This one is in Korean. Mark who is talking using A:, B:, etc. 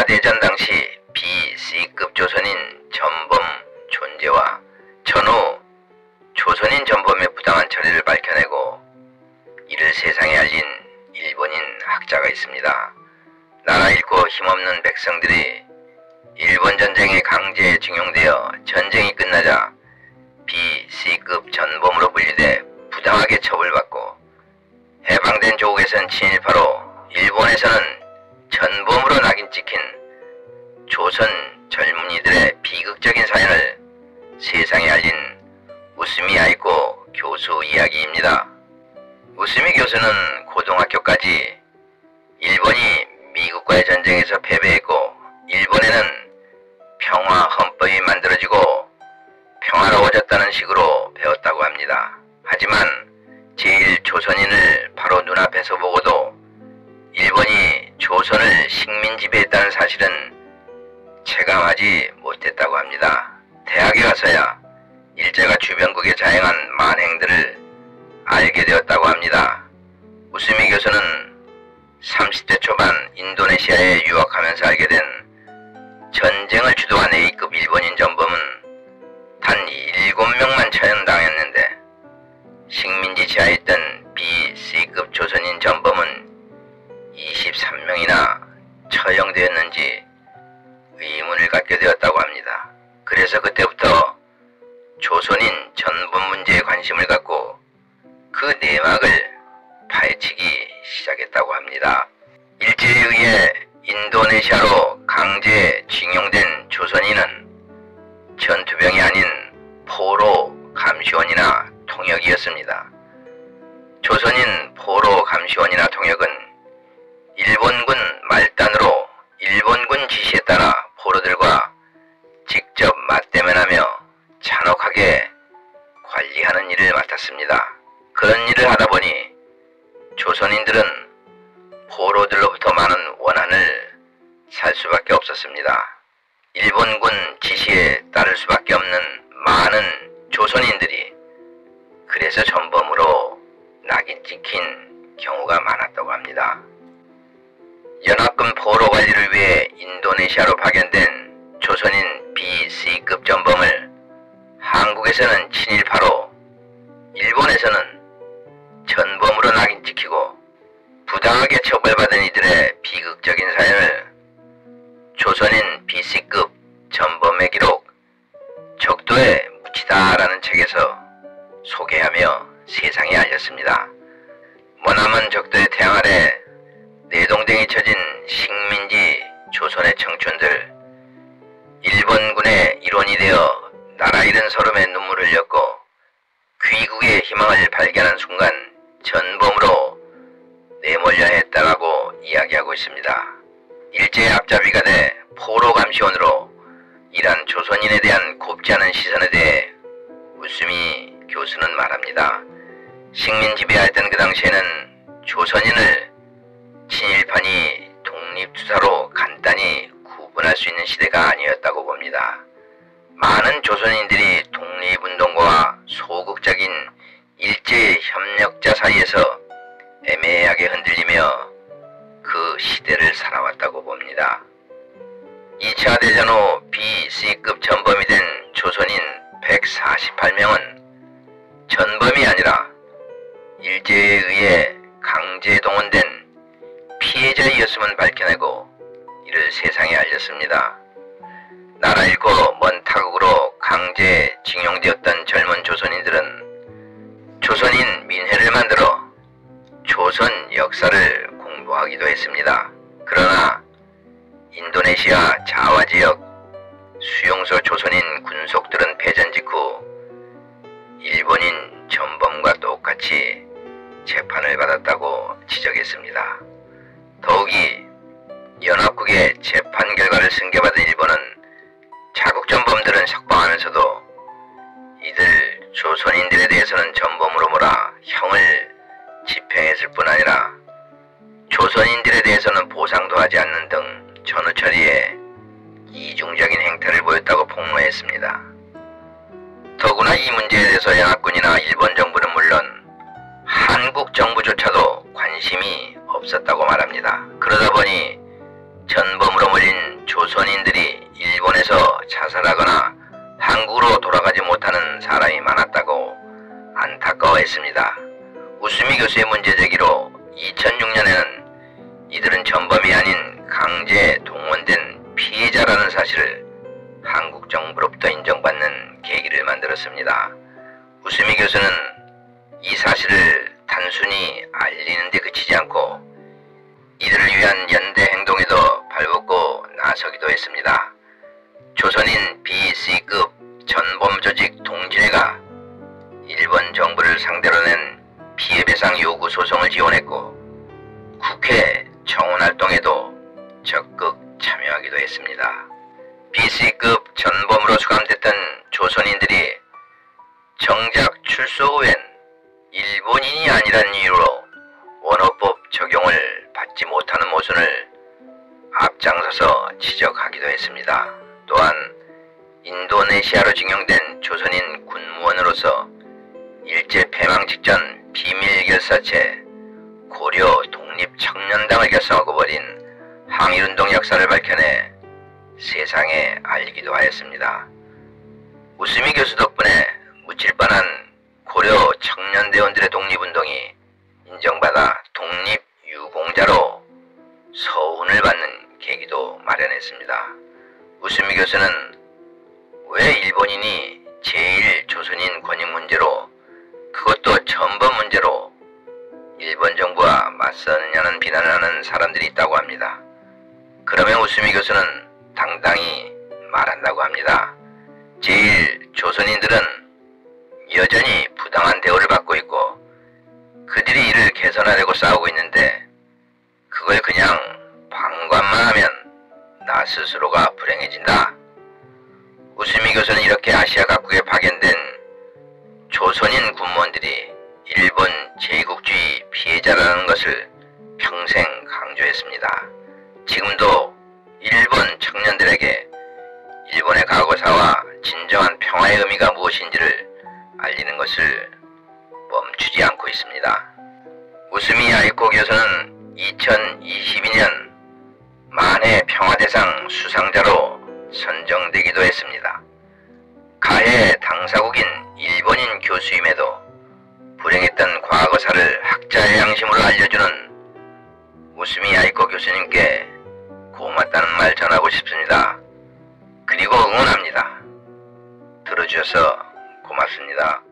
A: 대전 당시 B, C급 조선인 전범 존재와 전후 조선인 전범의 부당한 처리를 밝혀내고 이를 세상에 알린 일본인 학자가 있습니다. 나라 잃고 힘없는 백성들이 일본 전쟁에 강제징용되어 전쟁이 끝나자 B, C급 전범으로 분류돼 부당하게 처벌받고 해방된 조국에선 친일파로 일본에서는 전범으로 낙인 찍힌 조선 젊은이들의 비극적인 사연을 세상에 알린 우스미 아이코 교수 이야기입니다. 우스미 교수는 고등학교까지 일본이 미국과의 전쟁에서 패배했고 일본에는 평화 헌법이 만들어지고 평화로워졌다는 식으로 배웠다고 합니다. 하지만 제1조선인을 바로 눈앞에서 보고도 일본이 조선을 식민 지배했다는 사실은 체감하지 못했다고 합니다. 대학에 가서야 일제가 주변국에 자행한 만행들을 알게 되었다고 합니다. 우스미 교수는 30대 초반 인도네시아에 유학하면서 알게 된 전쟁을 주도한 A급 일본인 전범은 단 7명만 처형당했는데 식민지 지하에 있던 B, C급 조선인 전범은 23명이나 처형되었는지 의문을 갖게 되었다고 합니다. 그래서 그때부터 조선인 전범 문제에 관심을 갖고 그 내막을 파헤치기 시작했다고 합니다. 일제에 의해 인도네시아로 강제 징용된 조선인은 전투병이 아닌 포로 감시원이나 통역이었습니다. 조선인 포로 감시원이나 통역은 일본군 말단으로 일본군 지시에 따라 포로들과 직접 맞대면하며 잔혹하게 관리하는 일을 맡았습니다. 그런 일을 하다 보니 조선인들은 포로들로부터 많은 원한을 살 수밖에 없었습니다. 일본군 지시에 따를 수밖에 없는 많은 조선인들이 그래서 전범으로 낙인 찍힌 경우가 많았다고 합니다. 연합군 포로 관리를 위해 인도네시아로 파견된 조선인 B, C급 전범을 한국에서는 친일파로 일본에서는 전범으로 낙인 찍히고 부당하게 처벌받은 이들의 비극적인 사연을 조선인 B, C급 전범의 기록 적도에 묻히다라는 책에서 소개하며 세상에 알렸습니다. 머나먼 적도의 태양 아래 내동댕이 쳐진 식민지 조선의 청춘들, 일본군의 일원이 되어 나라 잃은 서름에 눈물을 흘렸고 귀국의 희망을 발견한 순간 전범으로 내몰려 했다라고 이야기하고 있습니다. 일제의 앞잡이가 돼 포로 감시원으로 일한 조선인에 대한 곱지 않은 시선에 대해 우스미 교수는 말합니다. 식민 지배하였던 그 당시에는 조선인을 친일파니 독립투사로 간단히 구분할 수 있는 시대가 아니었다고 봅니다. 많은 조선인들이 독립운동가와 소극적인 일제 협력자 사이에서 애매하게 흔들리며 그 시대를 살아왔다고 봅니다. 2차 대전 후 B, C급 전범이 된 조선인 148명은 전범이 아니라 일제에 의해 강제 동원된 피해자이었음을 밝혀내고 이를 세상에 알렸습니다. 나라 잃고 먼 타국으로 강제 징용되었던 젊은 조선인들은 조선인 민회를 만들어 조선 역사를 공부하기도 했습니다. 그러나 인도네시아 자와 지역 수용소 조선인 군속들은 패전 직후 일본인 전범과 똑같이 재판을 받았다고 지적했습니다. 더욱이 연합국의 재판 결과를 승계받은 일본은 자국 전범들은 석방하면서도 이들 조선인들에 대해서는 전범으로 몰아 형을 집행했을 뿐 아니라 조선인들에 대해서는 보상도 하지 않는 등 전후 처리에 이중적인 행태를 보였다고 폭로했습니다. 더구나 이 문제에 대해서 연합군이나 일본 정부는 물론 한국 정부조차도 관심이 없었다고 말합니다. 그러다 보니 전범으로 몰린 조선인들이 일본에서 자살하거나 한국으로 돌아가지 못하는 사람이 많았다고 안타까워했습니다. 우수미 교수의 문제제기로 2006년에는 이들은 전범이 아닌 강제에 동원된 피해자라는 사실을 한국 정부로부터 인정받는 계기를 만들었습니다. 우수미 교수는 이 사실을 단순히 알리는 데 그치지 않고 이들을 위한 연대 행동에도 발벗고 나서기도 했습니다. 조선인 BC급 전범조직 동지회가 일본 정부를 상대로 낸 피해배상 요구 소송을 지원했고 국회 청원활동에도 적극 참여하기도 했습니다. BC급 전범으로 수감됐던 조선인들이 정작 출소 후엔 일본인이 아니란 이유로 원어법 적용을 받지 못하는 모순을 앞장서서 지적하기도 했습니다. 또한 인도네시아로 징용된 조선인 군무원으로서 일제 패망 직전 비밀결사체 고려 독립청년당을 결성하고 벌인 항일운동 역사를 밝혀내 세상에 알리기도 하였습니다. 우수미 교수 덕분에 묻힐 뻔한 고려 청년대원들의 독립운동이 인정받아 독립유공자로 서훈을 받는 계기도 마련했습니다. 우수미 교수는 왜 일본인이 제1조선인 권익 문제로, 그것도 전범 문제로 일본 정부와 맞서느냐는 비난을 하는 사람들이 있다고 합니다. 그러면 우수미 교수는 당당히 말한다고 합니다. 제1조선인들은 여전히 부당한 대우를 받고 있고 그들이 이를 개선하려고 싸우고 있는데 그걸 그냥 방관만 하면 나 스스로가 불행해진다. 우수미 교수는 이렇게 아시아 각국에 파견된 조선인 군무원들이 일본 제국주의 피해자라는 것을 평생 강조했습니다. 지금도 일본 청년들에게 일본의 과거사와 진정한 평화의 의미가 무엇인지를 알리는 것을 멈추지 않고 있습니다. 우수미 아이코 교수는 2022년 만해 평화대상 수상자로 선정되기도 했습니다. 가해 당사국인 일본인 교수임에도 불행했던 과거사를 학자의 양심으로 알려주는 우수미 아이코 교수님께 고맙다는 말 전하고 싶습니다. 그리고 응원합니다. 들어주셔서 고맙습니다.